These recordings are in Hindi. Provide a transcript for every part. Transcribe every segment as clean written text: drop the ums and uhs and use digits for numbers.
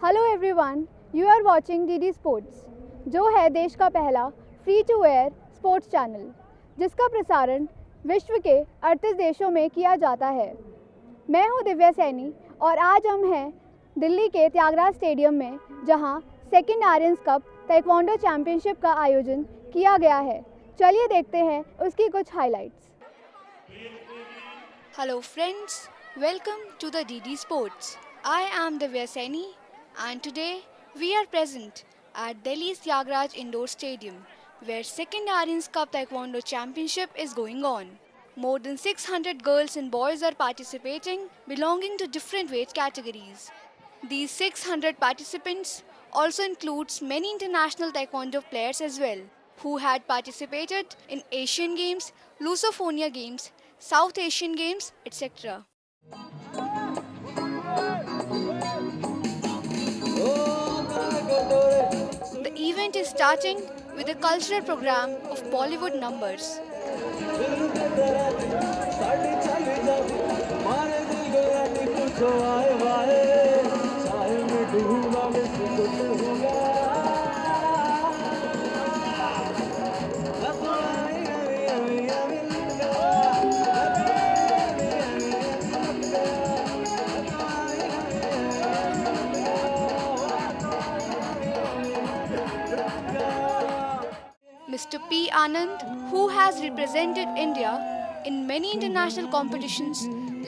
Hello everyone, you are watching DD Sports, जो है देश का पहला free to air sports channel, जिसका प्रसारण विश्व के 38 देशों में किया जाता है। मैं हूं दिव्या सैनी और आज हम हैं दिल्ली के त्यागराज स्टेडियम में, जहां second Aryans cup taekwondo championship का आयोजन किया गया है। चलिए देखते हैं उसकी कुछ highlights. Hello friends, welcome to the DD Sports. I am Divya Saini and today we are present at Delhi's Tyagaraja Indoor Stadium where second Aryans Cup Taekwondo Championship is going on. More than 600 girls and boys are participating belonging to different weight categories. These 600 participants also includes many international Taekwondo players as well who had participated in Asian Games, Lusophonia Games, South Asian Games, etc. The event is starting with a cultural program of Bollywood numbers. Mr. P. Anand, who has represented India in many international competitions,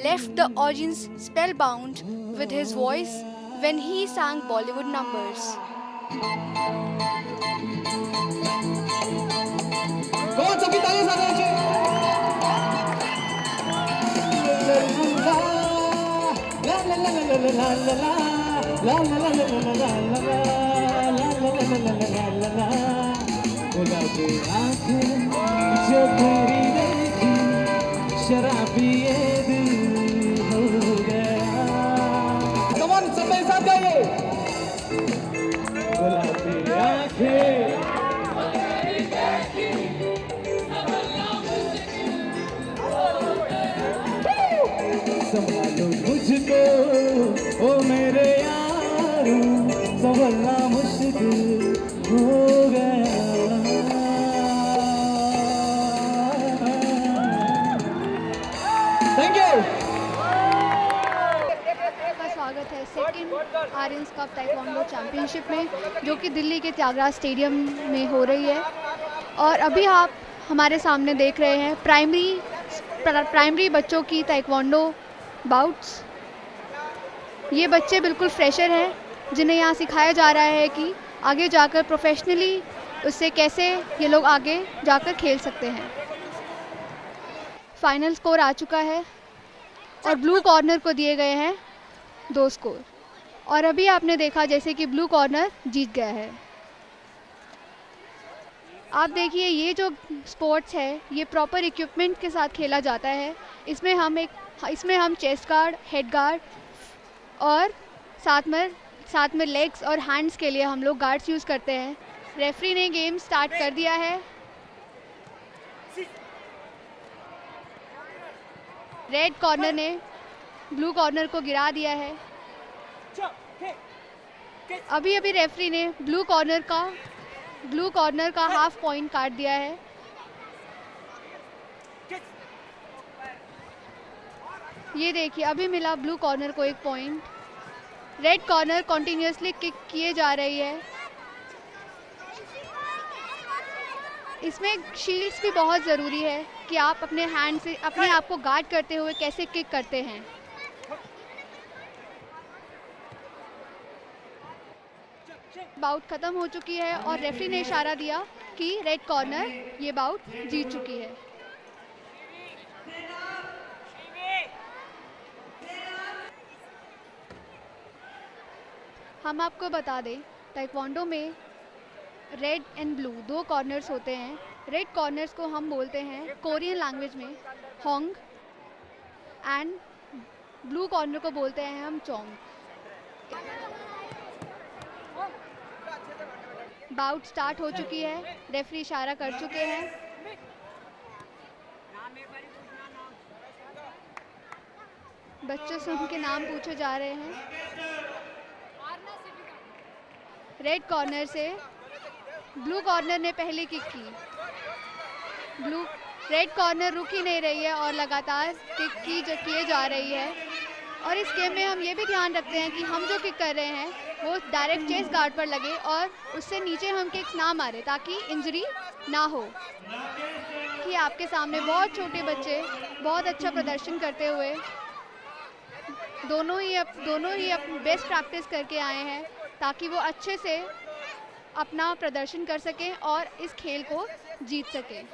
left the audience spellbound with his voice when he sang Bollywood numbers. गुलाबी आँखें जो तेरी देखी शराबी ये दिल हो गया। Come on, सब मेरे साथ गाइए। गुलाबी आँखें संभालो मुझको ओ मेरे यारो, संभलना मुश्किल हो गया। Thank you. आपका स्वागत है second Aryans cup taekwondo championship में, जो कि दिल्ली के त्यागराज स्टेडियम में हो रही है। और अभी आप हमारे सामने देख रहे हैं प्राइमरी बच्चों की ताइक्वांडो बाउट्स। ये बच्चे बिल्कुल फ्रेशर हैं, जिन्हें यहाँ सिखाया जा रहा है कि आगे जाकर प्रोफेशनली उससे कैसे ये लोग आगे जाकर खेल सकते हैं। फाइनल स्कोर आ चुका है और ब्लू कॉर्नर को दिए गए हैं 2 स्कोर, और अभी आपने देखा जैसे कि ब्लू कॉर्नर जीत गया है। आप देखिए, ये जो स्पोर्ट्स है ये प्रॉपर इक्विपमेंट के साथ खेला जाता है। इसमें हम चेस्ट गार्ड, हेड गार्ड और साथ में लेग्स और हैंड्स के लिए हम लोग गार्ड्स यूज़ करते हैं। रेफरी ने गेम स्टार्ट कर दिया है। रेड कॉर्नर ने ब्लू कॉर्नर को गिरा दिया है। अभी रेफरी ने ब्लू कॉर्नर का हाफ पॉइंट काट दिया है। ये देखिए, अभी मिला ब्लू कॉर्नर को 1 point. Red corner continuously kick किए जा रही है। इसमें शील्ड्स भी बहुत ज़रूरी है कि आप अपने हैंड से अपने आप को गार्ड करते हुए कैसे किक करते हैं। बाउट ख़त्म हो चुकी है और रेफरी ने इशारा दिया कि रेड कॉर्नर ये बाउट जीत चुकी है। हम आपको बता दें, ताइक्वांडो में रेड एंड ब्लू 2 कॉर्नर्स होते हैं। रेड कॉर्नर्स को हम बोलते हैं कोरियन लैंग्वेज में होंग, एंड ब्लू कॉर्नर को बोलते हैं हम चोंग। बाउट स्टार्ट हो चुकी है, रेफरी इशारा कर चुके हैं। बच्चों से उनके नाम पूछे जा रहे हैं। रेड कॉर्नर से ब्लू कॉर्नर ने पहली किक की। रेड कॉर्नर रुक ही नहीं रही है और लगातार किक किए जा रही है। और इस गेम में हम ये भी ध्यान रखते हैं कि हम जो किक कर रहे हैं वो डायरेक्ट चेस्ट गार्ड पर लगे और उससे नीचे हम किक्स ना मारे ताकि इंजरी ना हो। कि आपके सामने बहुत छोटे बच्चे बहुत अच्छा प्रदर्शन करते हुए दोनों ही अपनी बेस्ट प्रैक्टिस करके आए हैं ताकि वो अच्छे से अपना प्रदर्शन कर सकें और इस खेल को जीत सकें।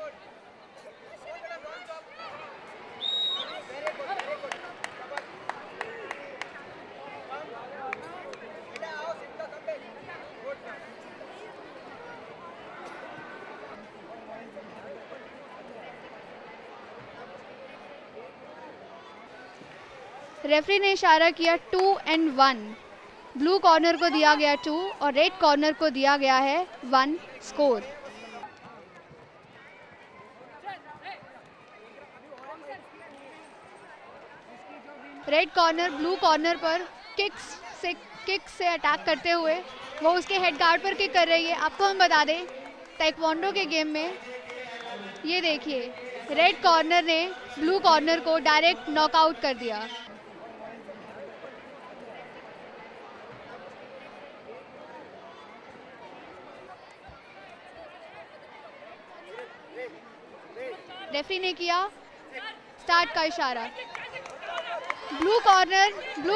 रेफरी ने इशारा किया 2 and 1। ब्लू कॉर्नर को दिया गया 2 और रेड कॉर्नर को दिया गया है 1 score. Red corner blue corner पर किक से अटैक करते हुए वो उसके हेड गार्ड पर किक कर रही है। आपको हम बता दें ताइक्वांडो के गेम में ये देखिए रेड कॉर्नर ने ब्लू कॉर्नर को डायरेक्ट नॉकआउट कर दिया। रेफरी ने किया स्टार्ट का इशारा। ब्लू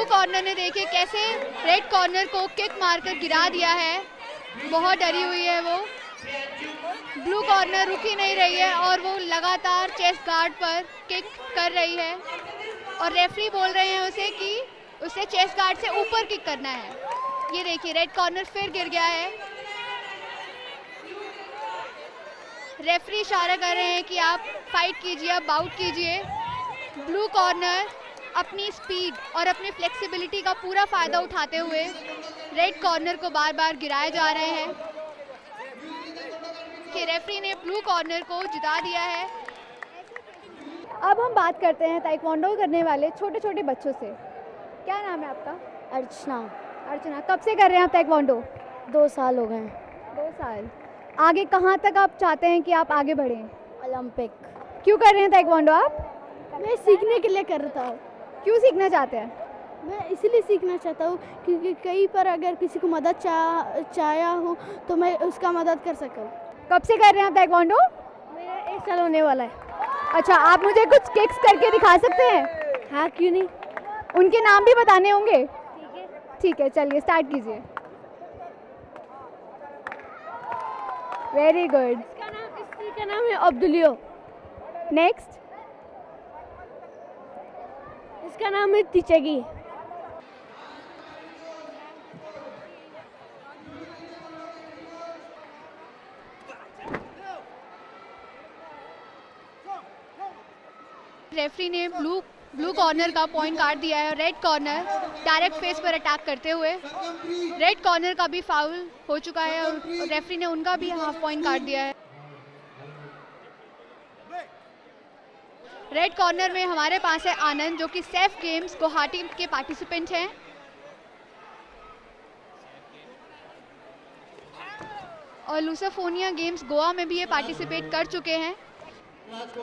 कॉर्नर ने देखिए कैसे रेड कॉर्नर को किक मारकर गिरा दिया है। बहुत डरी हुई है वो। ब्लू कॉर्नर रुक ही नहीं रही है और वो लगातार चेस्ट गार्ड पर किक कर रही है और रेफरी बोल रहे हैं उसे कि उसे चेस्ट गार्ड से ऊपर किक करना है। ये देखिए रेड कॉर्नर फिर गिर गया है। रेफरी इशारा कर रहे हैं कि आप फाइट कीजिए, आप बाउट कीजिए। ब्लू कॉर्नर अपनी स्पीड और अपनी फ्लेक्सिबिलिटी का पूरा फ़ायदा उठाते हुए रेड कॉर्नर को बार बार गिराए जा रहे हैं कि रेफरी ने ब्लू कॉर्नर को जिता दिया है। अब हम बात करते हैं ताइक्वांडो करने वाले छोटे छोटे बच्चों से। क्या नाम है आपका? अर्चना। कब से कर रहे हैं आप ताइक्वांडो? 2 साल हो गए। 2 साल। आगे कहाँ तक आप चाहते हैं कि आप आगे बढ़ें? ओलंपिक। क्यों कर रहे हैं ताइक्वांडो आप? मैं सीखने के लिए कर रहा हूँ। क्यों सीखना चाहते हैं? मैं इसलिए सीखना चाहता हूँ क्योंकि कहीं पर अगर किसी को मदद चाहा हो तो मैं उसका मदद कर सकूँ। कब से कर रहे हैं आप ताइक्वांडो? मेरा 1 साल होने वाला है। अच्छा, आप मुझे कुछ किक्स करके दिखा सकते हैं? हाँ, क्यों नहीं। उनके नाम भी बताने होंगे? ठीक है, चलिए स्टार्ट कीजिए। Very good. इसका नाम है अब्दुलियो। नेक्स्ट। इसका नाम है तिचगी। रेफरी ने ब्लू कॉर्नर का पॉइंट काट दिया है और रेड कॉर्नर डायरेक्ट फेस पर अटैक करते हुए रेड कॉर्नर का भी फाउल हो चुका है और रेफरी ने उनका भी हाफ पॉइंट काट दिया है। रेड कॉर्नर में हमारे पास है आनंद जो कि सेफ गेम्स गुवाहाटी के पार्टिसिपेंट हैं और लुसोफोनिया गेम्स गोवा में भी ये पार्टिसिपेट कर चुके हैं।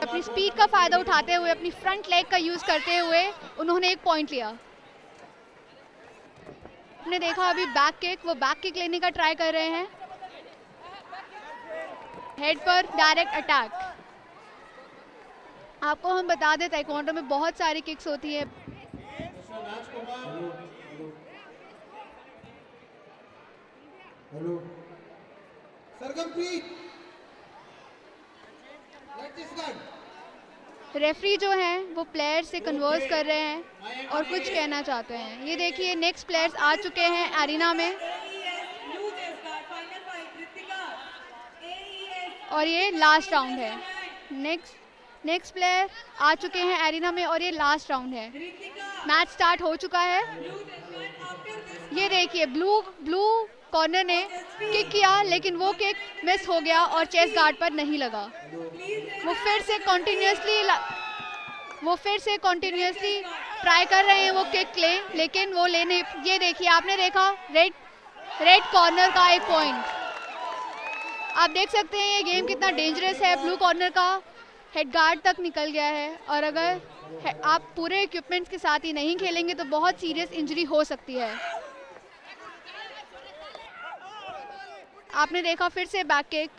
अपनी स्पीड का फायदा उठाते हुए अपनी फ्रंट लेग का यूज करते हुए उन्होंने एक पॉइंट लिया। आपने देखा अभी वो बैक किक लेने का ट्राई कर रहे हैं। हेड पर डायरेक्ट अटैक। आपको हम बता दें ताइक्वांडो में बहुत सारी किक्स होती है। रेफरी जो हैं वो प्लेयर से कन्वर्स कर रहे हैं और कुछ कहना चाहते हैं। ये देखिए नेक्स्ट प्लेयर्स आ चुके हैं एरिना में और ये लास्ट राउंड है। नेक्स्ट प्लेयर आ चुके हैं एरिना में और ये लास्ट राउंड है। मैच स्टार्ट हो चुका है। ये देखिए ब्लू कॉर्नर ने किक किया लेकिन वो किक मिस हो गया और चेस्ट गार्ड पर नहीं लगा। वो फिर से कंटिन्यूसली ट्राई कर रहे हैं वो किक लें लेकिन वो लेने। ये देखिए आपने देखा रेड कॉर्नर का एक पॉइंट। आप देख सकते हैं ये गेम कितना डेंजरस है। ब्लू कॉर्नर का हेड गार्ड तक निकल गया है और अगर आप पूरे इक्विपमेंट्स के साथ ही नहीं खेलेंगे तो बहुत सीरियस इंजरी हो सकती है। आपने देखा फिर से बैक किक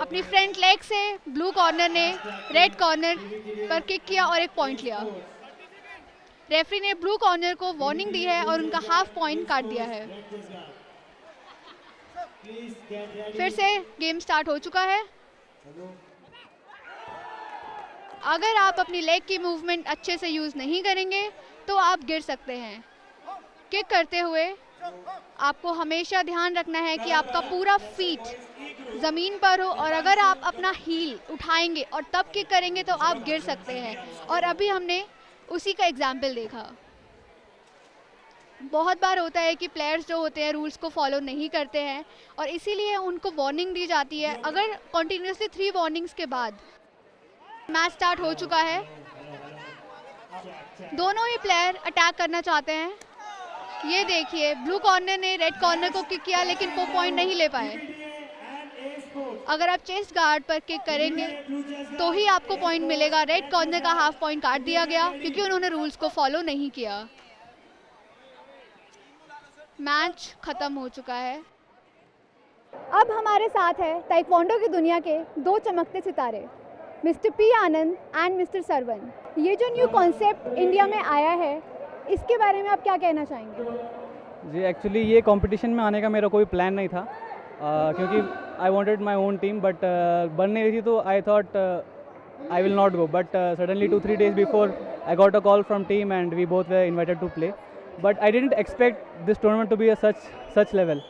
अपनी फ्रंट लेग से ब्लू कॉर्नर ने रेड कॉर्नर पर किक किया और एक पॉइंट लिया। रेफरी ने ब्लू कॉर्नर को वार्निंग दी है और उनका हाफ पॉइंट काट दिया है। फिर से गेम स्टार्ट हो चुका है। अगर आप अपनी लेग की मूवमेंट अच्छे से यूज नहीं करेंगे तो आप गिर सकते हैं। किक करते हुए आपको हमेशा ध्यान रखना है कि आपका पूरा फीट ज़मीन पर हो और अगर आप अपना हील उठाएंगे और तब किक करेंगे तो आप गिर सकते हैं। और अभी हमने उसी का एग्जाम्पल देखा। बहुत बार होता है कि प्लेयर्स जो होते हैं रूल्स को फॉलो नहीं करते हैं और इसीलिए उनको वार्निंग दी जाती है। अगर कॉन्टिन्यूसली 3 वार्निंग्स के बाद मैच स्टार्ट हो चुका है, दोनों ही प्लेयर अटैक करना चाहते हैं। ये देखिए ब्लू कॉर्नर ने रेड कॉर्नर को किक किया लेकिन वो पॉइंट नहीं ले पाए। अगर आप चेस्ट गार्ड पर किक करेंगे तो ही आपको पॉइंट मिलेगा। रेड कॉर्नर का हाफ पॉइंट काट दिया गया क्योंकि उन्होंने रूल्स को फॉलो नहीं किया। मैच खत्म हो चुका है। अब हमारे साथ है ताइक्वांडो की दुनिया के 2 चमकते सितारे, mister P Anand and mister Sarvan. ये जो न्यू कॉन्सेप्ट इंडिया में आया है इसके बारे में आप क्या कहना चाहेंगे? जी एक्चुअली ये कंपटीशन में आने का मेरा कोई प्लान नहीं था क्योंकि I wanted my own team but बन नहीं रही थी तो I thought I will not go but suddenly 2-3 days before I got a call from team and we both were invited to play but I didn't expect this tournament to be a such level.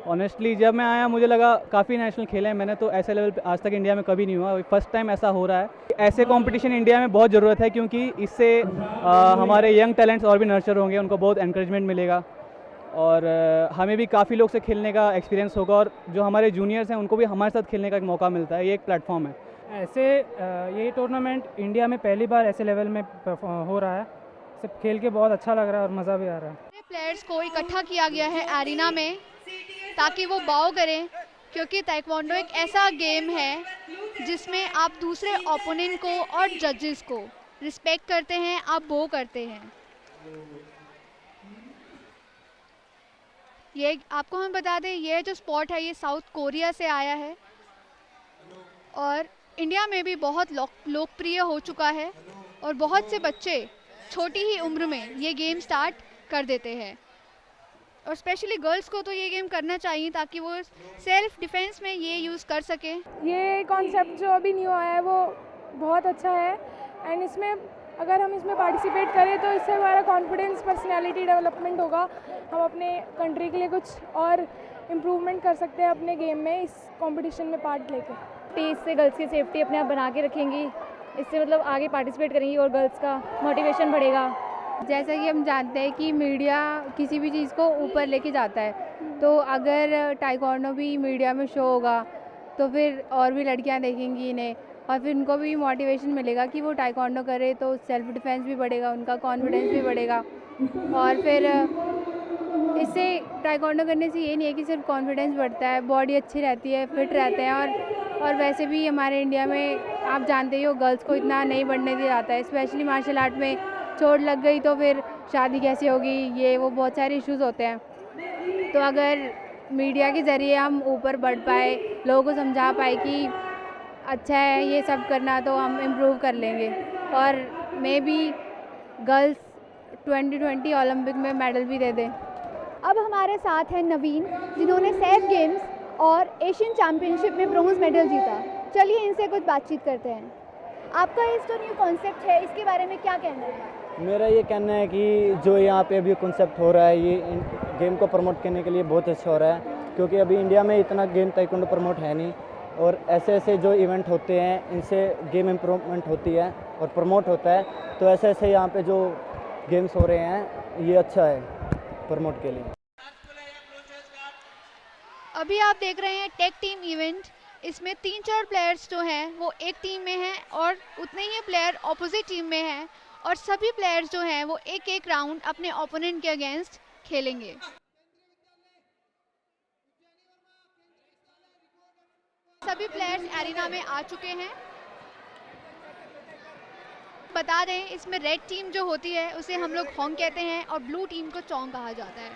Honestly जब मैं आया मुझे लगा काफ़ी नेशनल खेले हैं मैंने, तो ऐसे लेवल पे आज तक इंडिया में कभी नहीं हुआ। फर्स्ट टाइम ऐसा हो रहा है। ऐसे कंपटीशन इंडिया में बहुत ज़रूरत है क्योंकि इससे हमारे यंग टैलेंट्स और भी नर्चर होंगे, उनको बहुत एनकरेजमेंट मिलेगा और हमें भी काफ़ी लोग से खेलने का एक्सपीरियंस होगा और जो हमारे जूनियर्स हैं उनको भी हमारे साथ खेलने का एक मौका मिलता है। ये एक प्लेटफॉर्म है। ऐसे ये टूर्नामेंट इंडिया में पहली बार ऐसे लेवल में हो रहा है। सब खेल के बहुत अच्छा लग रहा है और मज़ा भी आ रहा है। प्लेयर्स को इकट्ठा किया गया है एरिना में ताकि वो बाव करें क्योंकि ताइक्वांडो एक ऐसा गेम है जिसमें आप दूसरे ओपोनेंट को और जजेस को रिस्पेक्ट करते हैं, आप बो करते हैं। ये आपको हम बता दें ये जो स्पोर्ट है ये साउथ कोरिया से आया है और इंडिया में भी बहुत लोकप्रिय हो चुका है और बहुत से बच्चे छोटी ही उम्र में ये गेम स्टार्ट कर देते हैं और स्पेशली गर्ल्स को तो ये गेम करना चाहिए ताकि वो सेल्फ डिफेंस में ये यूज़ कर सकें। ये कॉन्सेप्ट जो अभी न्यू आया है वो बहुत अच्छा है एंड इसमें अगर हम इसमें पार्टिसिपेट करें तो इससे हमारा कॉन्फिडेंस, पर्सनैलिटी डेवलपमेंट होगा। हम अपने कंट्री के लिए कुछ और इम्प्रूवमेंट कर सकते हैं अपने गेम में इस कंपटीशन में पार्ट लेकर। इससे गर्ल्स की सेफ्टी अपने आप बना के रखेंगी, इससे मतलब आगे पार्टिसिपेट करेंगी और गर्ल्स का मोटिवेशन बढ़ेगा। जैसा कि हम जानते हैं कि मीडिया किसी भी चीज़ को ऊपर लेके जाता है, तो अगर ताइक्वांडो भी मीडिया में शो होगा तो फिर और भी लड़कियां देखेंगी इन्हें और फिर उनको भी मोटिवेशन मिलेगा कि वो ताइक्वांडो करे तो सेल्फ डिफेंस भी बढ़ेगा, उनका कॉन्फिडेंस भी बढ़ेगा। और फिर इससे ताइक्वांडो करने से ये नहीं है कि सिर्फ कॉन्फिडेंस बढ़ता है, बॉडी अच्छी रहती है, फिट रहते हैं और वैसे भी हमारे इंडिया में आप जानते ही हो गर्ल्स को इतना नहीं बढ़ने दिया जाता है। स्पेशली मार्शल आर्ट में चोट लग गई तो फिर शादी कैसे होगी, ये वो बहुत सारे इश्यूज होते हैं। तो अगर मीडिया के ज़रिए हम ऊपर बढ़ पाए, लोगों को समझा पाए कि अच्छा है ये सब करना तो हम इम्प्रूव कर लेंगे और मे बी गर्ल्स 2020 ओलंपिक में मेडल भी दे दें। अब हमारे साथ हैं नवीन जिन्होंने सैफ गेम्स और एशियन चैम्पियनशिप में ब्रॉन्ज मेडल जीता। चलिए इनसे कुछ बातचीत करते हैं। आपका इस जो न्यू कॉन्सेप्ट है इसके बारे में क्या कहना है? मेरा ये कहना है कि जो यहाँ पे अभी कॉन्सेप्ट हो रहा है ये गेम को प्रमोट करने के लिए बहुत अच्छा हो रहा है क्योंकि अभी इंडिया में इतना गेम ताइक्वांडो प्रमोट है नहीं और ऐसे ऐसे जो इवेंट होते हैं इनसे गेम इम्प्रूवमेंट होती है और प्रमोट होता है। तो ऐसे ऐसे यहाँ पे जो गेम्स हो रहे हैं ये अच्छा है प्रमोट के लिए। अभी आप देख रहे हैं टेक टीम इवेंट। इसमें 3-4 प्लेयर्स जो हैं वो एक टीम में हैं और उतने ही प्लेयर ऑपोजिट टीम में हैं और सभी प्लेयर्स जो हैं वो एक राउंड अपने ओपोनेंट के अगेंस्ट खेलेंगे। सभी प्लेयर्स एरिना में आ चुके हैं। बता दें, इसमें रेड टीम जो होती है उसे हम लोग होंग कहते हैं और ब्लू टीम को चोंग कहा जाता है।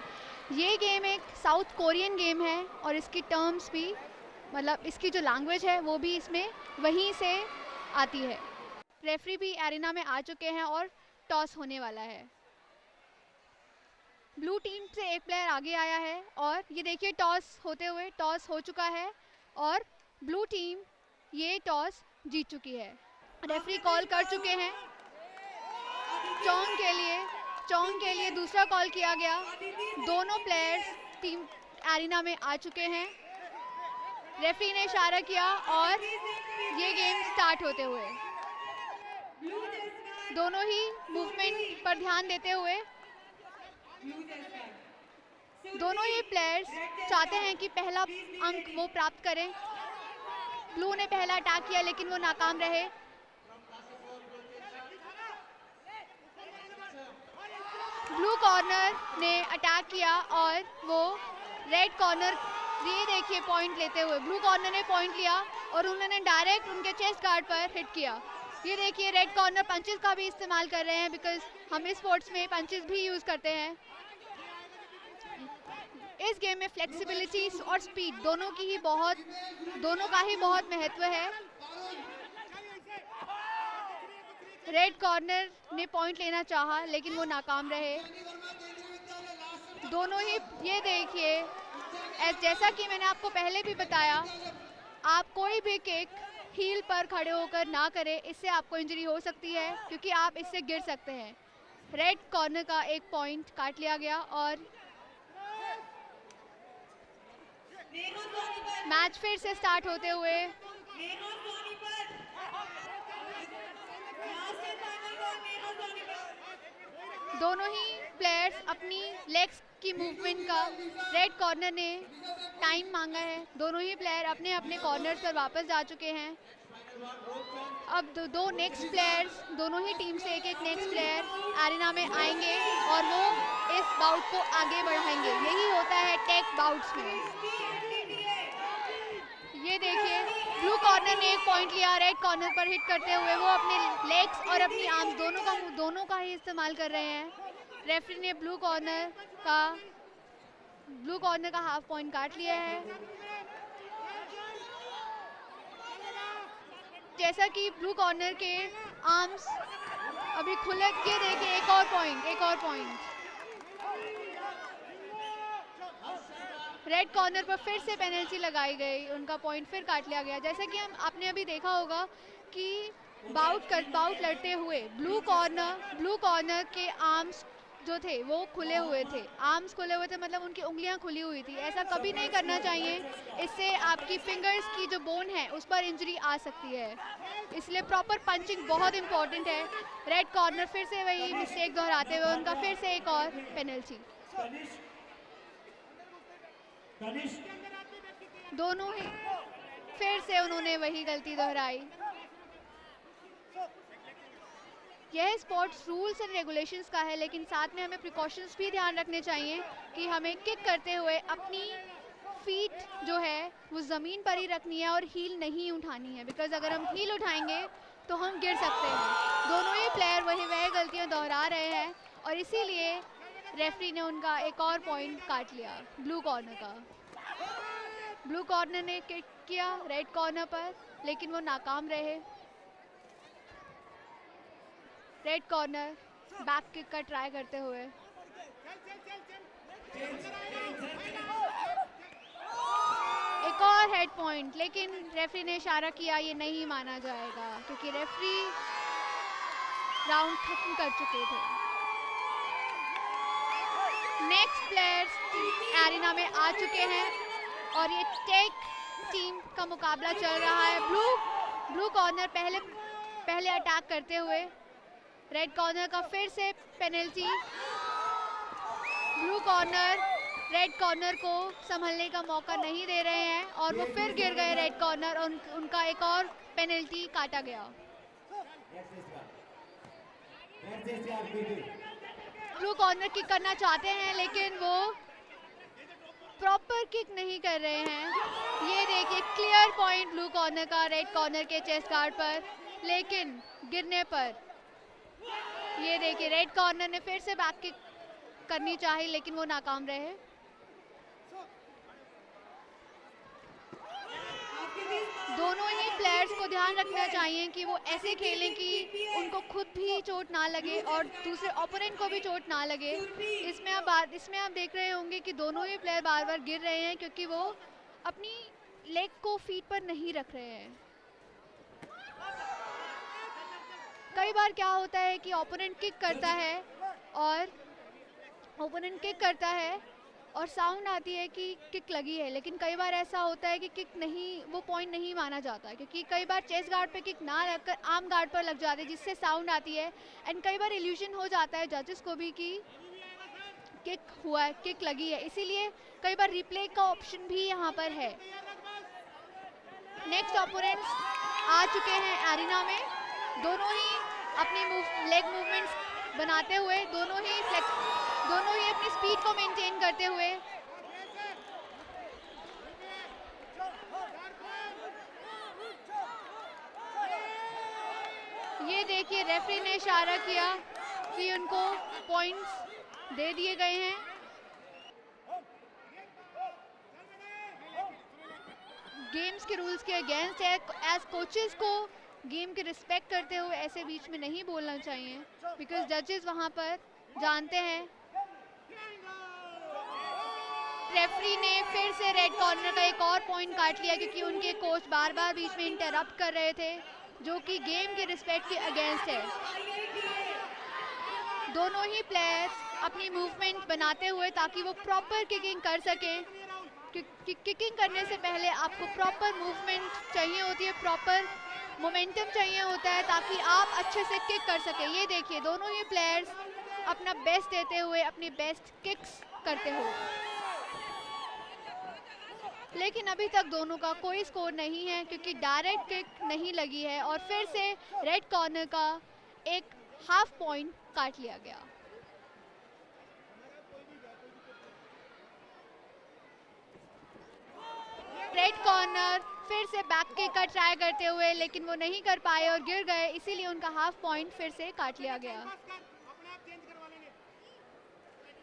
ये गेम एक साउथ कोरियन गेम है और इसकी टर्म्स भी, मतलब इसकी जो लैंग्वेज है वो भी इसमें वहीं से आती है। रेफरी भी एरिना में आ चुके हैं और टॉस होने वाला है। ब्लू टीम से एक प्लेयर आगे आया है और ये देखिए टॉस होते हुए, टॉस हो चुका है और ब्लू टीम ये टॉस जीत चुकी है। रेफरी कॉल कर चुके हैं चोंग के लिए दूसरा कॉल किया गया। दोनों प्लेयर्स टीम एरिना में आ चुके हैं। रेफरी ने इशारा किया और ये गेम स्टार्ट होते हुए दोनों ही मूवमेंट पर ध्यान देते हुए दोनों ही प्लेयर्स चाहते हैं कि पहला अंक वो प्राप्त करें। ब्लू ने पहला अटैक किया लेकिन वो नाकाम रहे। ब्लू कॉर्नर ने अटैक किया और वो रेड कॉर्नर, ये देखिए पॉइंट लेते हुए ब्लू कॉर्नर ने पॉइंट लिया और उन्होंने डायरेक्ट उनके चेस्ट गार्ड पर हिट किया। ये देखिए रेड कॉर्नर पंचेस का भी इस्तेमाल कर रहे हैं, बिकॉज हम इस स्पोर्ट्स में पंचेस भी यूज़ करते हैं। इस गेम में फ्लेक्सिबिलिटी और स्पीड दोनों का ही बहुत महत्व है। रेड कॉर्नर ने पॉइंट लेना चाहा लेकिन वो नाकाम रहे। दोनों ही, ये देखिए जैसा कि मैंने आपको पहले भी बताया, आप कोई भी किक हील पर खड़े होकर ना करें, इससे आपको इंजरी हो सकती है क्योंकि आप इससे गिर सकते हैं। रेड कॉर्नर का एक पॉइंट काट लिया गया और मैच फिर से स्टार्ट होते हुए दोनों ही प्लेयर्स अपनी लेग्स की मूवमेंट का, रेड कॉर्नर ने टाइम मांगा है। दोनों ही प्लेयर अपने अपने कॉर्नर्स पर वापस जा चुके हैं। अब दो नेक्स्ट प्लेयर्स, दोनों ही टीम से एक नेक्स्ट प्लेयर एरिना में आएंगे और वो इस बाउट को आगे बढ़ाएंगे। यही होता है टेक बाउट्स में। ये देखिए ब्लू कॉर्नर ने एक पॉइंट लिया रेड कॉर्नर पर हिट करते हुए। वो अपने लेग्स और अपनी आर्म्स दोनों का ही इस्तेमाल कर रहे हैं। रेफरी ने ब्लू कॉर्नर का हाफ पॉइंट काट लिया है। जैसा कि ब्लू कॉर्नर के आर्म्स अभी खुले, ये देखिए एक और पॉइंट रेड कॉर्नर पर फिर से पेनल्टी लगाई गई, उनका पॉइंट फिर काट लिया गया। जैसा कि आपने अभी देखा होगा कि बाउट लड़ते हुए ब्लू कॉर्नर के आर्म्स जो थे वो खुले हुए थे। आर्म्स खुले हुए थे मतलब उनकी उंगलियां खुली हुई थी। ऐसा कभी नहीं करना चाहिए, इससे आपकी फिंगर्स की जो बोन है उस पर इंजरी आ सकती है। इसलिए प्रॉपर पंचिंग बहुत इंपॉर्टेंट है। रेड कॉर्नर फिर से वही मिस्टेक दोहराते हुए उनका फिर से एक और पेनल्टी। दोनों ही फिर से उन्होंने वही गलती दोहराई। यह स्पोर्ट्स रूल्स एंड रेगुलेशंस का है, लेकिन साथ में हमें प्रिकॉशंस भी ध्यान रखने चाहिए कि हमें किक करते हुए अपनी फीट जो है वो ज़मीन पर ही रखनी है और हील नहीं उठानी है, बिकॉज अगर हम हील उठाएंगे तो हम गिर सकते हैं। दोनों ही प्लेयर वह गलतियां दोहरा रहे हैं और इसीलिए रेफरी ने उनका एक और पॉइंट काट लिया ब्लू कॉर्नर का। ब्लू कॉर्नर ने किक किया रेड कॉर्नर पर लेकिन वो नाकाम रहे। रेड कॉर्नर बैक किक का ट्राई करते हुए एक और हेड पॉइंट, लेकिन रेफरी ने इशारा किया ये नहीं माना जाएगा क्योंकि रेफरी राउंड खत्म कर चुके थे। नेक्स्ट प्लेयर्स एरिना में आ चुके हैं और ये टेक टीम का मुकाबला चल रहा है। ब्लू कॉर्नर पहले अटैक करते हुए रेड कॉर्नर का फिर से penalty. Blue corner red corner को संभलने का मौका नहीं दे रहे हैं और वो फिर गिर गए रेड कॉर्नर और उनका एक और पेनल्टी काटा गया। ब्लू कॉर्नर किक करना चाहते हैं लेकिन वो प्रॉपर किक नहीं कर रहे हैं। ये देखिए क्लियर पॉइंट ब्लू कॉर्नर का, रेड कॉर्नर के चेस्ट गार्ड पर, लेकिन गिरने पर ये देखिए रेड कॉर्नर ने फिर से बैक किक करनी चाहिए लेकिन वो नाकाम रहे। दोनों ही प्लेयर्स को ध्यान रखना चाहिए कि वो ऐसे खेलें कि उनको खुद भी चोट ना लगे और दूसरे ओपोनेंट को भी चोट ना लगे। इसमें आप देख रहे होंगे कि दोनों ही प्लेयर बार बार गिर रहे हैं क्योंकि वो अपनी लेग को फीट पर नहीं रख रहे हैं। कई बार क्या होता है कि ओपोनेंट किक करता है और साउंड आती है कि किक लगी है, लेकिन कई बार ऐसा होता है कि किक नहीं, वो पॉइंट नहीं माना जाता क्योंकि कई बार चेस्ट गार्ड पे किक ना लगकर आर्म गार्ड पर लग जाती है जिससे साउंड आती है एंड कई बार इल्यूजन हो जाता है जजेस को भी कि किक हुआ है, किक लगी है। इसीलिए कई बार रिप्ले का ऑप्शन भी यहाँ पर है। नेक्स्ट ओपोनेंट्स आ चुके हैं एरिना में। दोनों ही अपनी लेग मूवमेंट्स बनाते हुए, दोनों ही अपनी स्पीड को मेंटेन करते हुए ये देखिए रेफरी ने इशारा किया कि उनको पॉइंट्स दे दिए गए हैं। गेम्स के रूल्स के अगेंस्ट है। एज कोचेस को गेम के रिस्पेक्ट करते हुए ऐसे बीच में नहीं बोलना चाहिए बिकॉज जजेस वहां पर जानते हैं। रेफरी ने फिर से रेड कॉर्नर का एक और पॉइंट काट लिया क्योंकि उनके कोच बार बार बीच में इंटरप्ट कर रहे थे जो कि गेम के रिस्पेक्ट के अगेंस्ट है। दोनों ही प्लेयर्स अपनी मूवमेंट बनाते हुए ताकि वो प्रॉपर किकिंग कर सकें। किकिंग करने से पहले आपको प्रॉपर मूवमेंट चाहिए होती है, प्रॉपर मोमेंटम चाहिए होता है ताकि आप अच्छे से किक कर सकें। ये देखिए दोनों ही प्लेयर्स अपना बेस्ट देते हुए अपनी बेस्ट किक्स करते हो, लेकिन अभी तक दोनों का कोई स्कोर नहीं है क्योंकि डायरेक्ट किक नहीं लगी है और फिर से रेड कॉर्नर का एक हाफ पॉइंट काट लिया गया। रेड कॉर्नर फिर से बैक किक का ट्राई करते हुए लेकिन वो नहीं कर पाए और गिर गए, इसीलिए उनका हाफ पॉइंट फिर से काट लिया गया।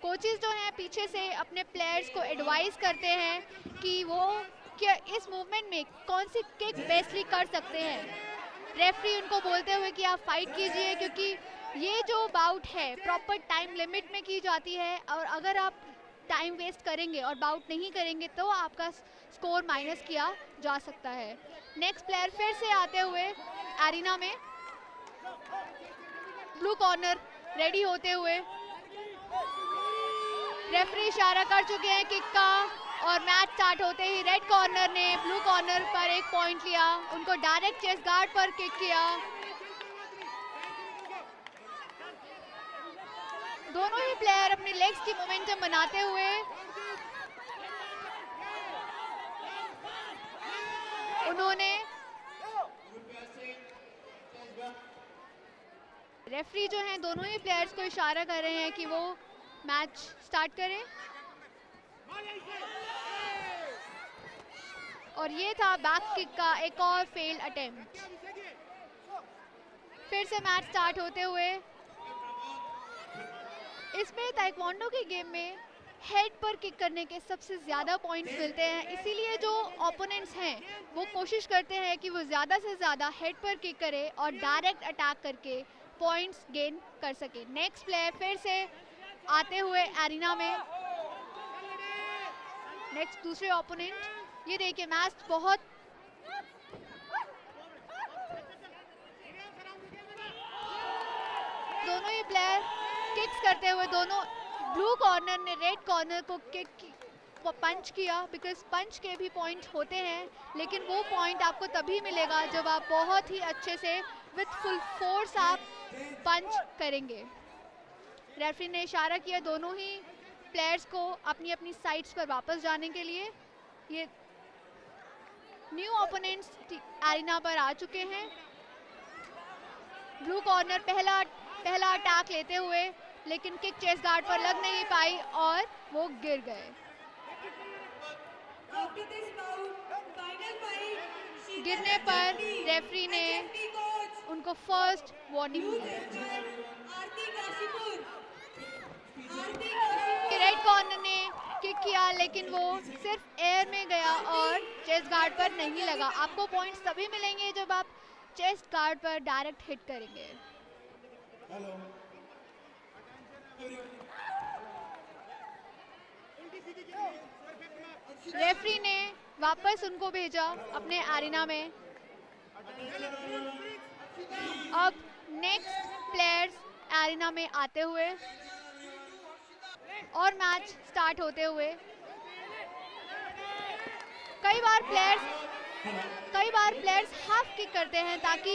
कोचेस जो हैं पीछे से अपने प्लेयर्स को एडवाइस करते हैं कि वो क्या इस मूवमेंट में कौन सी किक बेस्टली कर सकते हैं। रेफरी उनको बोलते हुए कि आप फाइट कीजिए क्योंकि ये जो बाउट है प्रॉपर टाइम लिमिट में की जाती है और अगर आप टाइम वेस्ट करेंगे और बाउट नहीं करेंगे तो आपका स्कोर माइनस किया जा सकता है। नेक्स्ट प्लेयर फिर से आते हुए एरिना में, ब्लू कॉर्नर रेडी होते हुए रेफरी इशारा कर चुके हैं किक का और मैच स्टार्ट होते ही रेड कॉर्नर ने ब्लू कॉर्नर पर एक पॉइंट लिया, उनको डायरेक्ट चेस्ट गार्ड पर किक किया। दोनों ही प्लेयर अपनी लेग्स की मोमेंटम बनाते हुए उन्होंने रेफरी जो हैं दोनों ही प्लेयर्स को इशारा कर रहे हैं कि वो मैच स्टार्ट करें और ये था बैक किक का एक और फेल्ड अटेम्प्ट। फिर से मैच स्टार्ट होते हुए इसमें ताइक्वांडो के गेम में हेड पर किक करने के सबसे ज़्यादा पॉइंट्स मिलते हैं, इसीलिए जो ओपोनेंट्स हैं वो कोशिश करते हैं कि वो ज़्यादा से ज़्यादा हेड पर किक करे और डायरेक्ट अटैक करके पॉइंट्स गेन कर सके। नेक्स्ट प्लेयर फिर से आते हुए एरिना में, नेक्स्ट दूसरे ओपोनेंट। ये देखिए मैच बहुत दोनों ही प्लेयर किक्स करते हुए, दोनों ब्लू कॉर्नर ने रेड कॉर्नर को पंच किया बिकॉज पंच के भी पॉइंट होते हैं, लेकिन वो पॉइंट आपको तभी मिलेगा जब आप बहुत ही अच्छे से विथ फुल फोर्स आप पंच करेंगे। रेफरी ने इशारा किया दोनों ही प्लेयर्स को अपनी अपनी साइड्स पर वापस जाने के लिए। ये न्यू ओपोनेंट्स एरिना पर आ चुके हैं। ब्लू कॉर्नर पहला अटैक लेते हुए लेकिन किक चेस्ट गार्ड पर लग नहीं पाई और वो गिर गए। गिरने पर रेफरी ने उनको फर्स्ट वार्निंग दी। रेड कॉर्नर ने किक किया लेकिन वो सिर्फ एयर में गया और चेस्ट गार्ड पर नहीं लगा। आपको पॉइंट्स तभी मिलेंगे जब आप चेस्ट गार्ड पर डायरेक्ट हिट करेंगे। रेफरी ने वापस उनको भेजा अपने एरिना में। अब नेक्स्ट प्लेयर्स एरिना में आते हुए और मैच स्टार्ट होते हुए कई बार प्लेयर्स हाफ किक करते हैं ताकि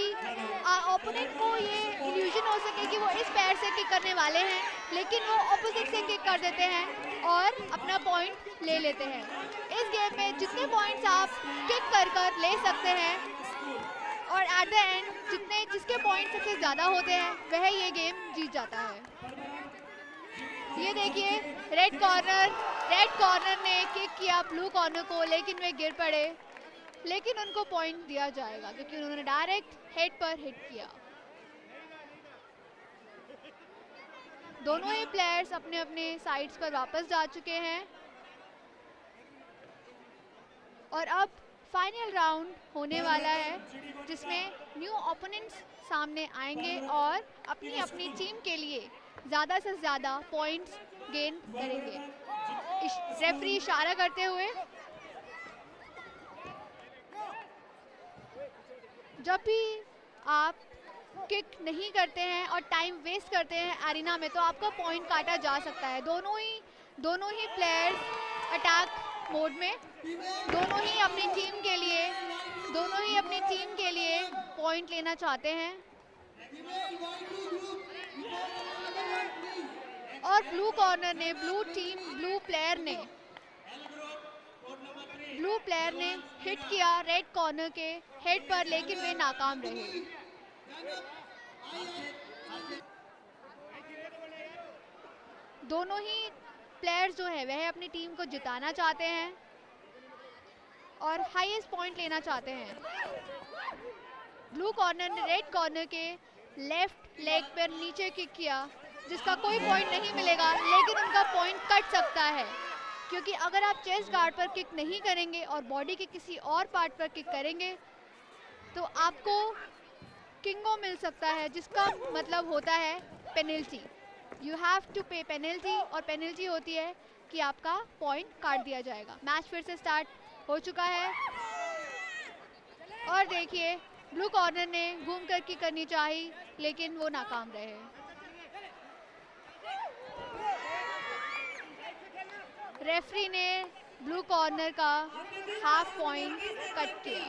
ओपोनेंट को ये इल्यूजन हो सके कि वो इस पैर से किक करने वाले हैं, लेकिन वो ऑपोजिट से किक कर देते हैं और अपना पॉइंट ले लेते हैं। इस गेम में जितने पॉइंट्स आप किक कर ले सकते हैं और एट द एंड जिसके पॉइंट सबसे ज़्यादा होते हैं वह ये गेम जीत जाता है। ये देखिए रेड कॉर्नर ने किक किया ब्लू कॉर्नर को, लेकिन वे गिर पड़े, लेकिन उनको पॉइंट दिया जाएगा क्योंकि उन्होंने डायरेक्ट हेड पर हिट किया। दोनों ही प्लेयर्स अपने अपने साइड्स पर वापस जा चुके हैं और अब फाइनल राउंड होने वाला है जिसमें न्यू ओपोनेंट्स सामने आएंगे और अपनी अपनी टीम के लिए ज़्यादा से ज़्यादा पॉइंट्स गेन करेंगे। रेफरी इशारा करते हुए जब भी आप किक नहीं करते हैं और टाइम वेस्ट करते हैं एरिना में तो आपका पॉइंट काटा जा सकता है। दोनों ही प्लेयर्स अटैक मोड में, दोनों ही अपनी टीम के लिए पॉइंट लेना चाहते हैं। और ब्लू प्लेयर ने हिट किया रेड कॉर्नर के हेड पर, लेकिन वे नाकाम रहे। दोनों ही प्लेयर्स जो है वह अपनी टीम को जिताना चाहते हैं और हाईएस्ट पॉइंट लेना चाहते हैं। ब्लू कॉर्नर ने रेड कॉर्नर के लेफ्ट लेग पर नीचे किक किया जिसका कोई पॉइंट नहीं मिलेगा, लेकिन उनका पॉइंट कट सकता है क्योंकि अगर आप चेस्ट गार्ड पर किक नहीं करेंगे और बॉडी के किसी और पार्ट पर किक करेंगे तो आपको किंगो मिल सकता है, जिसका मतलब होता है पेनल्टी। यू हैव टू पे पेनल्टी और पेनल्टी होती है कि आपका पॉइंट काट दिया जाएगा। मैच फिर से स्टार्ट हो चुका है और देखिए ब्लू कॉर्नर ने घूम कर किक करनी चाहिए लेकिन वो नाकाम रहे। रेफरी ने ब्लू कॉर्नर का हाफ पॉइंट कट किया,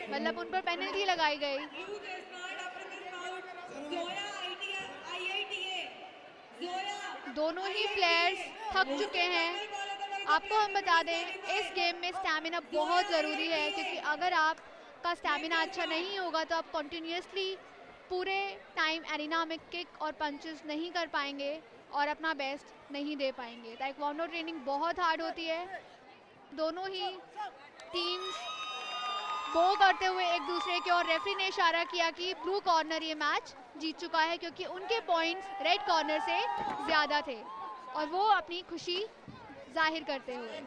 मतलब उन पर पेनल्टी लगाई गई। दोनों ही प्लेयर्स थक चुके हैं। आपको हम बता दें इस गेम में स्टैमिना बहुत ज़रूरी है क्योंकि अगर आपका स्टैमिना अच्छा नहीं होगा तो आप कंटिन्यूसली पूरे टाइम एरिना में किक और पंचेस नहीं कर पाएंगे और अपना बेस्ट नहीं दे पाएंगे। ताइक्वांडो ट्रेनिंग बहुत हार्ड होती है। दोनों ही टीम्स बो करते हुए एक दूसरे के, और रेफरी ने इशारा किया कि ब्लू कॉर्नर ये मैच जीत चुका है क्योंकि उनके पॉइंट्स रेड कॉर्नर से ज़्यादा थे और वो अपनी खुशी जाहिर करते हुए।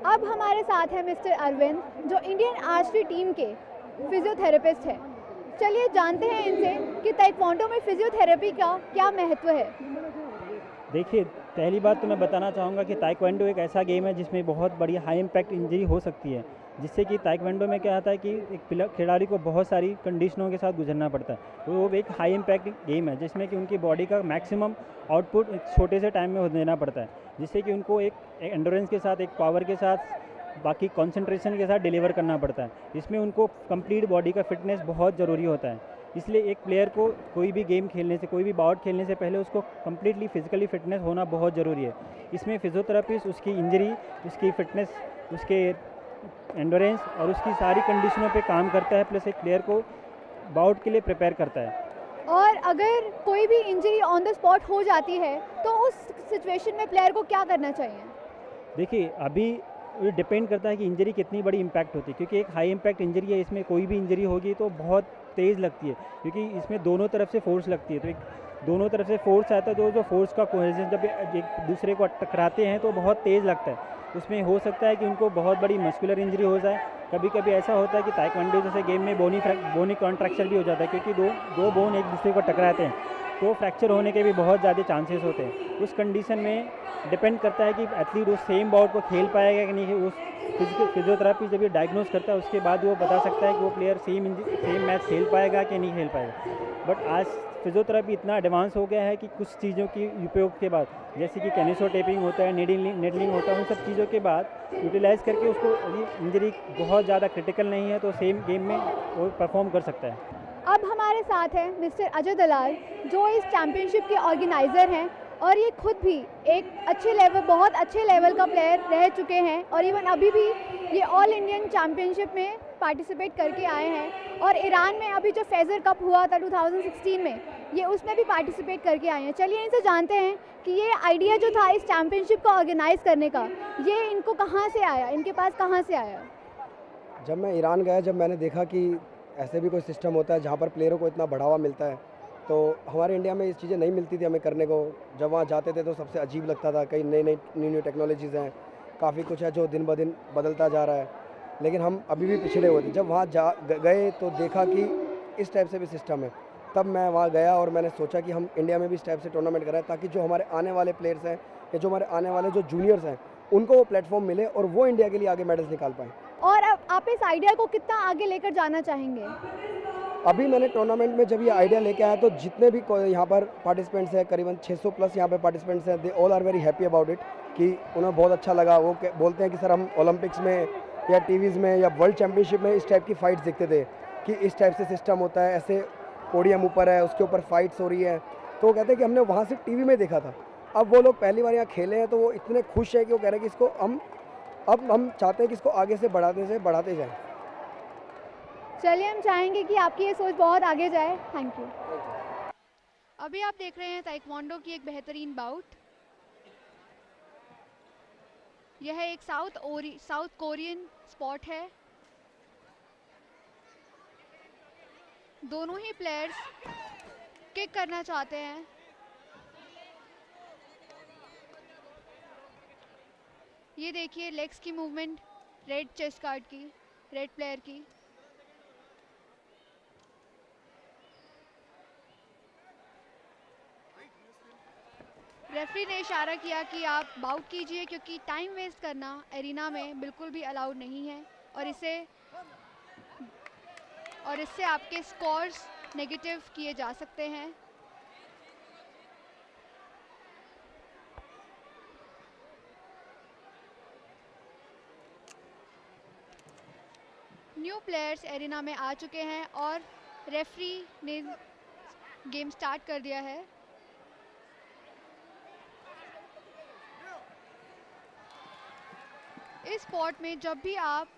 अब हमारे साथ है मिस्टर अरविंद जो इंडियन आर्चरी टीम के फिजियोथेरेपिस्ट हैं। चलिए जानते हैं इनसे कि ताइक्वांडो में फिजियोथेरेपी का क्या महत्व है। देखिए, पहली बात तो मैं बताना चाहूँगा कि ताइक्वांडो एक ऐसा गेम है जिसमें बहुत बड़ी हाई इम्पैक्ट इंजरी हो सकती है, जिससे कि ताइक्वांडो में क्या होता है कि एक खिलाड़ी को बहुत सारी कंडीशनों के साथ गुजरना पड़ता है। वो एक हाई इम्पैक्ट गेम है जिसमें कि उनकी बॉडी का मैक्सिमम आउटपुट एक छोटे से टाइम में देना पड़ता है, जिससे कि उनको एक एंडोरेंस के साथ, एक पावर के साथ, बाकी कंसंट्रेशन के साथ डिलीवर करना पड़ता है। इसमें उनको कंप्लीट बॉडी का फिटनेस बहुत ज़रूरी होता है। इसलिए एक प्लेयर को कोई भी गेम खेलने से, कोई भी बाउट खेलने से पहले उसको कम्प्लीटली फिजिकली फिटनेस होना बहुत ज़रूरी है। इसमें फिजियोथेरेपिस्ट उसकी इंजरी, उसकी फिटनेस, उसके एंडोरेंस और उसकी सारी कंडीशनों पे काम करता है, प्लस एक प्लेयर को बाउट के लिए प्रिपेयर करता है। और अगर कोई भी इंजरी ऑन द स्पॉट हो जाती है तो उस सिचुएशन में प्लेयर को क्या करना चाहिए? देखिए अभी ये डिपेंड करता है कि इंजरी कितनी बड़ी इम्पैक्ट होती है, क्योंकि एक हाई इम्पैक्ट इंजरी है, इसमें कोई भी इंजरी होगी तो बहुत तेज़ लगती है, क्योंकि इसमें दोनों तरफ से फोर्स लगती है। तो एक दोनों तरफ से फोर्स आता है, तो जो फोर्स का कोहेजन जब एक दूसरे को टकराते हैं तो बहुत तेज़ लगता है। उसमें हो सकता है कि उनको बहुत बड़ी मस्कुलर इंजरी हो जाए। कभी कभी ऐसा होता है कि ताइक्वांडो जैसे गेम में बोनी कॉन्ट्रैक्चर भी हो जाता है, क्योंकि दो बोन एक दूसरे को टकराते हैं, तो फ्रैक्चर होने के भी बहुत ज़्यादा चांसेस होते हैं। उस कंडीशन में डिपेंड करता है कि एथलीट उस सेम बाउट को खेल पाएगा कि नहीं। उस फिजियोथेरेपी जब ये डायग्नोज करता है उसके बाद वो बता सकता है कि वो प्लेयर सेम मैच खेल पाएगा कि नहीं खेल पाएगा। बट आज फिजियोथेरेपी इतना एडवांस हो गया है कि कुछ चीज़ों की उपयोग के बाद, जैसे कि कैनिसो टेपिंग होता है, नेडलिंग होता है, उन सब चीज़ों के बाद यूटिलाइज़ करके उसको इंजरी बहुत ज़्यादा क्रिटिकल नहीं है तो सेम गेम में वो परफॉर्म कर सकता है। अब हमारे साथ हैं मिस्टर अजय दलाल, जो इस चैम्पियनशिप के ऑर्गेनाइज़र हैं और ये खुद भी एक बहुत अच्छे लेवल का प्लेयर रह चुके हैं और इवन अभी भी ये ऑल इंडियन चैम्पियनशिप में पार्टिसिपेट करके आए हैं। और ईरान में अभी जो फेज़र कप हुआ था 2016 में, ये उसमें भी पार्टिसिपेट करके आए हैं। चलिए इनसे जानते हैं कि ये आइडिया जो था इस चैम्पियनशिप को ऑर्गेनाइज़ करने का, ये इनको कहाँ से आया, इनके पास कहाँ से आया? जब मैं ईरान गया, जब मैंने देखा कि ऐसे भी कोई सिस्टम होता है जहाँ पर प्लेयरों को इतना बढ़ावा मिलता है, तो हमारे इंडिया में ये चीज़ें नहीं मिलती थी हमें करने को। जब वहाँ जाते थे तो सबसे अजीब लगता था, कई न्यू टेक्नोलॉजीज़ हैं, काफ़ी कुछ है जो दिन ब दिन बदलता जा रहा है, लेकिन हम अभी भी पिछड़े हुए थे। जब वहाँ गए तो देखा कि इस टाइप से भी सिस्टम है, तब मैं वहाँ गया और मैंने सोचा कि हम इंडिया में भी इस टाइप से टूर्नामेंट कराएं, ताकि जो हमारे आने वाले प्लेयर्स हैं या जो हमारे आने वाले जो जूनियर्स हैं उनको वो प्लेटफॉर्म मिले और वो इंडिया के लिए आगे मेडल्स निकाल पाएँ। और अब आप इस आइडिया को कितना आगे लेकर जाना चाहेंगे? अभी मैंने टूर्नामेंट में जब ये आइडिया लेके आया तो जितने भी यहाँ पर पार्टिसिपेंट्स हैं, करीबन 600 प्लस यहाँ पे पार्टिसिपेंट्स हैं, they all are very happy about it, कि उन्हें बहुत अच्छा लगा। वो बोलते हैं कि सर हम ओलंपिक्स में या टीवीज़ में या वर्ल्ड चैम्पियनशिप में इस टाइप की फ़ाइट्स देखते थे कि इस टाइप से सिस्टम होता है, ऐसे पोडियम ऊपर है, उसके ऊपर फाइट्स हो रही है। तो वो कहते हैं कि हमने वहाँ से टीवी में देखा था, अब वो लोग पहली बार यहाँ खेले हैं तो वो इतने खुश हैं कि वो कह रहे हैं कि इसको हम चाहते हैं कि इसको आगे से बढ़ाते जाएं। चलिए हम चाहेंगे कि आपकी ये सोच बहुत आगे जाए। Thank you. अभी आप देख रहे हैं ताइक्वांडो की एक बेहतरीन बाउट। यह एक साउथ कोरियन स्पोर्ट है। दोनों ही प्लेयर्स किक करना चाहते हैं। ये देखिए लेग्स की मूवमेंट रेड चेस्ट गार्ड की, रेड प्लेयर की। रेफरी ने इशारा किया कि आप बाउट कीजिए, क्योंकि टाइम वेस्ट करना एरिना में बिल्कुल भी अलाउड नहीं है और इससे आपके स्कोर्स नेगेटिव किए जा सकते हैं। न्यू प्लेयर्स एरिना में आ चुके हैं और रेफरी ने गेम स्टार्ट कर दिया है। इस स्पोर्ट में जब भी आप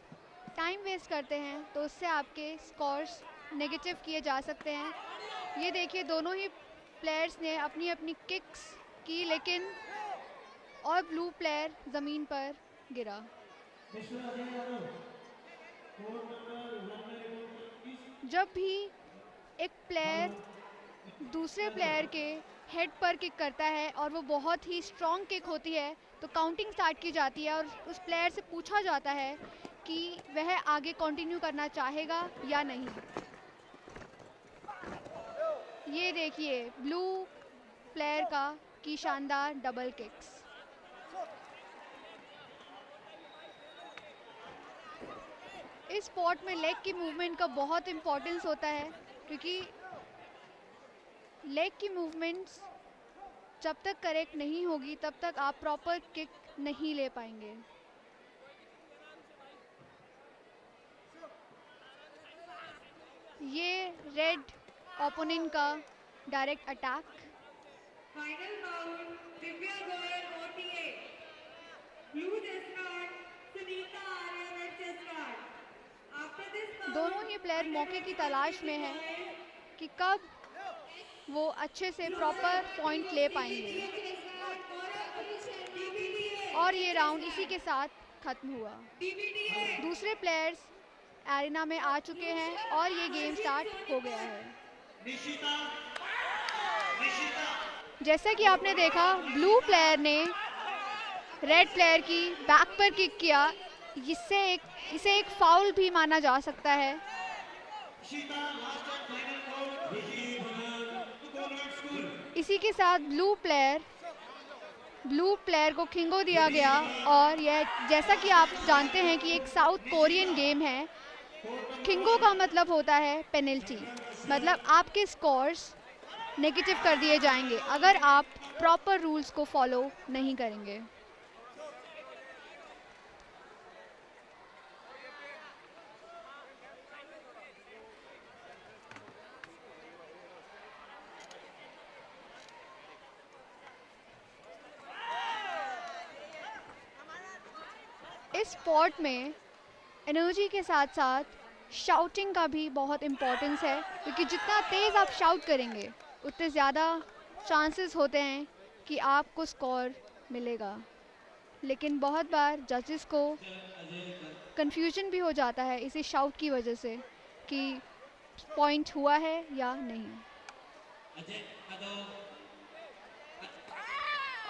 टाइम वेस्ट करते हैं तो उससे आपके स्कोर्स नेगेटिव किए जा सकते हैं। ये देखिए दोनों ही प्लेयर्स ने अपनी अपनी किक्स की, लेकिन और ब्लू प्लेयर ज़मीन पर गिरा। जब भी एक प्लेयर दूसरे प्लेयर के हेड पर किक करता है और वो बहुत ही स्ट्रॉन्ग किक होती है तो काउंटिंग स्टार्ट की जाती है और उस प्लेयर से पूछा जाता है कि वह आगे कंटिन्यू करना चाहेगा या नहीं। ये देखिए ब्लू प्लेयर की शानदार डबल किक्स। इस स्पोर्ट में लेग की मूवमेंट का बहुत इम्पोर्टेंस होता है, क्योंकि लेग की मूवमेंट्स जब तक करेक्ट नहीं होगी तब तक आप प्रॉपर किक नहीं ले पाएंगे। ये रेड ओपोनेंट का डायरेक्ट अटैक। दोनों ही प्लेयर मौके की तलाश में हैं कि कब वो अच्छे से प्रॉपर पॉइंट ले पाएंगे। और ये राउंड इसी के साथ ख़त्म हुआ। दूसरे प्लेयर्स एरिना में आ चुके हैं और ये गेम स्टार्ट हो गया है। जैसा कि आपने देखा, ब्लू प्लेयर ने रेड प्लेयर की बैक पर किक किया, इसे एक फाउल भी माना जा सकता है। इसी के साथ ब्लू प्लेयर को खिंगो दिया गया। और यह, जैसा कि आप जानते हैं कि एक साउथ कोरियन गेम है, खिंगो का मतलब होता है पेनल्टी, मतलब आपके स्कोर्स नेगेटिव कर दिए जाएंगे अगर आप प्रॉपर रूल्स को फॉलो नहीं करेंगे। इस स्पोर्ट में एनर्जी के साथ साथ शाउटिंग का भी बहुत इम्पोर्टेंस है, क्योंकि जितना तेज़ आप शाउट करेंगे उतने ज़्यादा चांसेस होते हैं कि आपको स्कोर मिलेगा। लेकिन बहुत बार जजेस को कंफ्यूजन भी हो जाता है इसी शाउट की वजह से कि पॉइंट हुआ है या नहीं।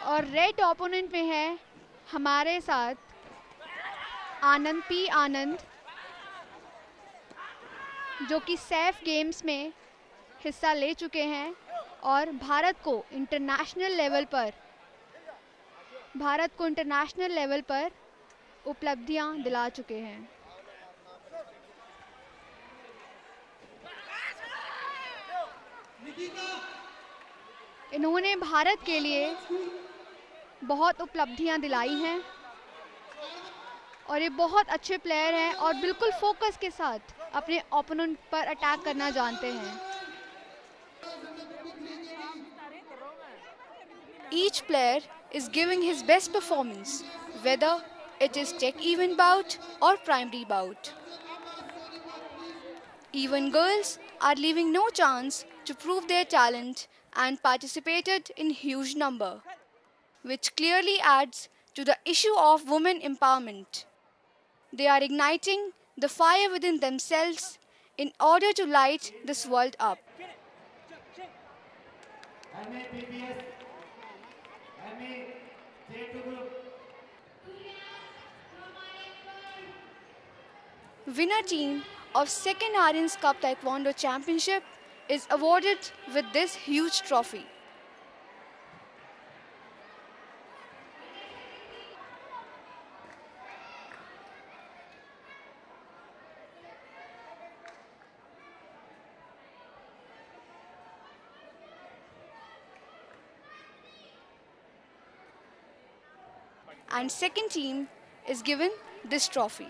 और रेड ओपोनेंट में है हमारे साथ आनंद, जो कि सैफ गेम्स में हिस्सा ले चुके हैं और भारत को इंटरनेशनल लेवल पर उपलब्धियां दिला चुके हैं। इन्होंने भारत के लिए बहुत उपलब्धियां दिलाई हैं और ये बहुत अच्छे प्लेयर हैं और बिल्कुल फोकस के साथ अपने ओपोनेंट पर अटैक करना जानते हैं। Each player is giving his best performance, whether it is tech event bout or primary bout. Even girls are leaving no chance to prove their talent and participated in huge number, which clearly adds to the issue of women empowerment. They are igniting the fire within themselves in order to light this world up. Winner team of second Aryans Cup Taekwondo Championship is awarded with this huge trophy. And second team is given this trophy.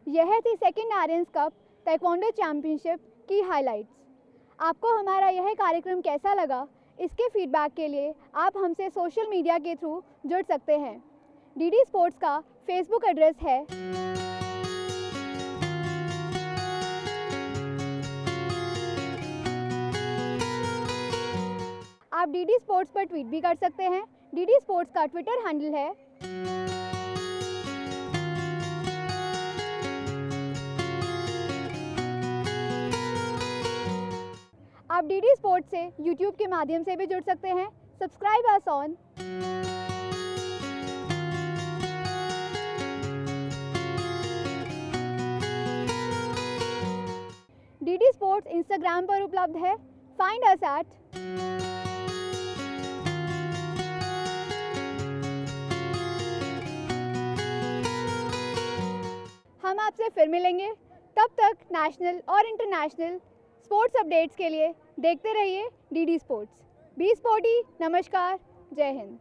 यह थी second Aryans cup taekwondo championship की हाइलाइट्स। आपको हमारा यह कार्यक्रम कैसा लगा, इसके फीडबैक के लिए आप हमसे सोशल मीडिया के थ्रू जुड़ सकते हैं। डीडी स्पोर्ट्स का फेसबुक एड्रेस है आप डीडी स्पोर्ट्स पर ट्वीट भी कर सकते हैं। डीडी स्पोर्ट्स का ट्विटर हैंडल है आप डीडी स्पोर्ट्स से यूट्यूब के माध्यम से भी जुड़ सकते हैं। Subscribe us on DD sports Instagram पर उपलब्ध है। फाइंड अस एट हम आपसे फिर मिलेंगे। तब तक नेशनल और इंटरनेशनल स्पोर्ट्स अपडेट्स के लिए देखते रहिए डीडी स्पोर्ट्स। बी स्पोर्टी, नमस्कार, जय हिंद।